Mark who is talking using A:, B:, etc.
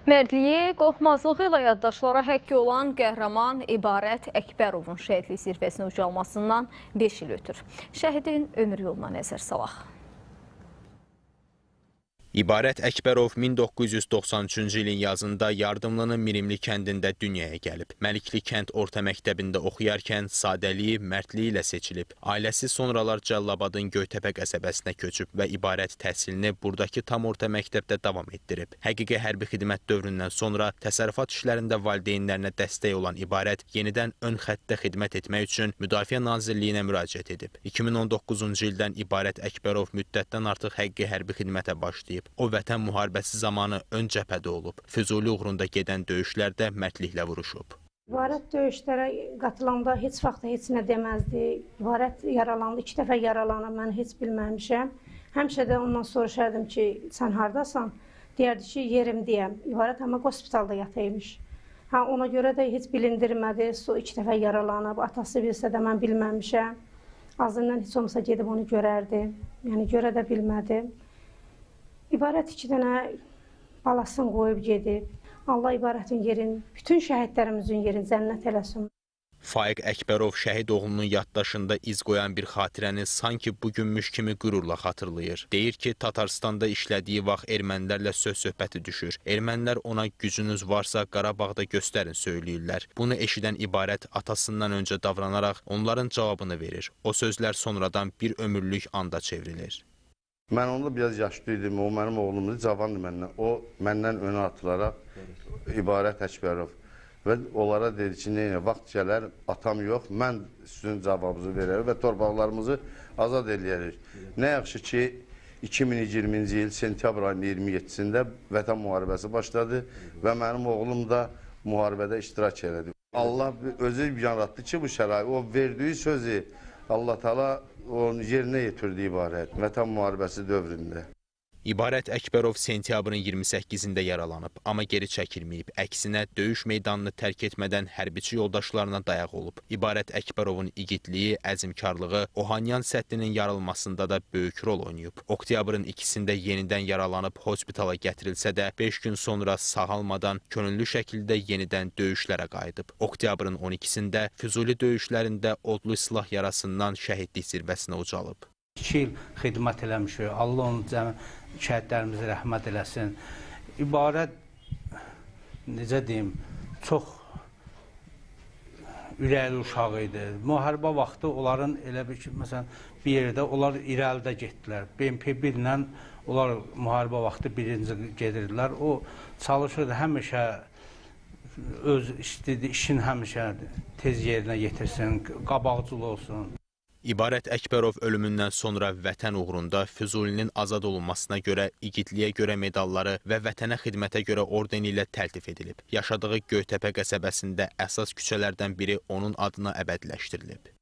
A: Mərdliyi, qorxmazlığı ilə yaddaşlara həkk olan qəhrəman İbarət Əkbərovun şəhidlik zirvəsinə ucalmasından 5 il ötür. Şəhidin ömür yoluna nəzər salaq.
B: İbarət Əkbərov 1993-cü ilin yazında Yardımlının Mirimli kəndində dünyaya gəlib. Məlikli kənd orta məktəbində oxuyarkən sadəliyi, mərdliyi ilə seçilib. Ailəsi sonralar Cəllabadın Göytəpə qəsəbəsinə köçüb və İbarət təhsilini buradakı tam orta məktəbdə davam etdirib. Həqiqi hərbi xidmət dövründən sonra təsərrüfat işlərində valideynlərinə dəstək olan İbarət yenidən ön xəttdə xidmət etmək üçün Müdafiə Nazirliyinə müraciət edib. 2019-cu ildən İbarət Əkbərov müddətdən artıq həqiqi hərbi xidmətə başlayıb. O, vətən müharibəsi zamanı ön cəbhədə olub. Füzuli uğrunda gedən döyüşlərdə mərdliklə vuruşub.
C: İbarət döyüşlərə qatılanda heç vaxt heç nə deməzdi. İbarət yaralandı, 2 dəfə yaralanıb, mən heç bilməmişəm. Həmişə də ondan soruşardım ki, sən hardasan? Deyərdi ki, yerimdəyəm. İbarət amma hospitalda yataymış. Ona görə də heç bilindirmədi. 2 dəfə yaralanıb, atası bilsə də mən bilməmişəm. Azından heç olmasa gedib onu görərdi. Yəni görə də bilmədi. İbarət 2 dənə balasını qoyub gedib. Allah İbarətin yerin, bütün şəhidlərimizin yerin cənnət eləsin.
B: Faiq Əkbərov şəhid oğlunun yaddaşında iz qoyan bir xatirəni sanki bugünmüş kimi qürurla xatırlayır. Deyir ki, Tatarstanda işlədiyi vaxt ermənilərlə söz-söhbəti düşür. Ermənilər ona gücünüz varsa Qarabağda göstərin söyləyirlər. Bunu eşidən İbarət atasından öncə davranaraq onların cavabını verir. O sözlər sonradan bir ömürlük anda çevrilir.
D: Mən onda biraz yaşlı idim, o mənim oğlumdur, cavandır məndən. O məndən önə atılaraq İbarət Əkbərov və onlara dedi ki, neyinə, vaxt gələr, atam yox, mən sizin cavabınızı verərəm və torpaqlarımızı azad eləyərik. Nə yaxşı ki, 2020-ci il sentyabr ayının 27-sində vətən müharibəsi başladı və mənim oğlum da müharibədə iştirak elədi. Allah özü yaratdı ki, bu şərait, o verdiyi sözü Allah Teala onun yerinə yetirdi İbarət, vətən müharibəsi dövründə.
B: İbarət Əkbərov sentyabrın 28-də yaralanıb, amma geri çəkilməyib. Əksinə, döyüş meydanını tərk etmədən hərbiçi yoldaşlarına dayaq olub. İbarət Əkbərovun igidliyi, əzmkarlığı Ohanyan səddinin yarılmasında da böyük rol oynayıb. Oktyabrın 2-sində yenidən yaralanıb hospitala gətirilsə də 5 gün sonra sağalmadan könüllü şəkildə yenidən döyüşlərə qayıdıb. Oktyabrın 12-sində Füzuli döyüşlərində odlu silah yarasından şəhidlik zirvəsinə ucalıb.
E: 2 il xidmət eləmişik. Allah onun şəhidlərimizə rəhmət eləsin. İbarət, necə deyim, çox ürəkli uşaq idi. Müharibə vaxtı onların elə bir ki, məsələn, bir yerdə onlar irəlidə getdilər. BMP-1 ilə onlar müharibə vaxtı birinci gedirdilər. O çalışırdı həmişə öz işin həmişə tez yerinə yetirsin, qabaqcıl olsun.
B: İbarət Əkbərov ölümündən sonra vətən uğrunda Füzulinin azad olunmasına görə, igidliyə görə medalları və vətənə xidmətə görə ordeni ilə təltif edilib. Yaşadığı Göytəpə qəsəbəsində əsas küçələrdən biri onun adına əbədiləşdirilib.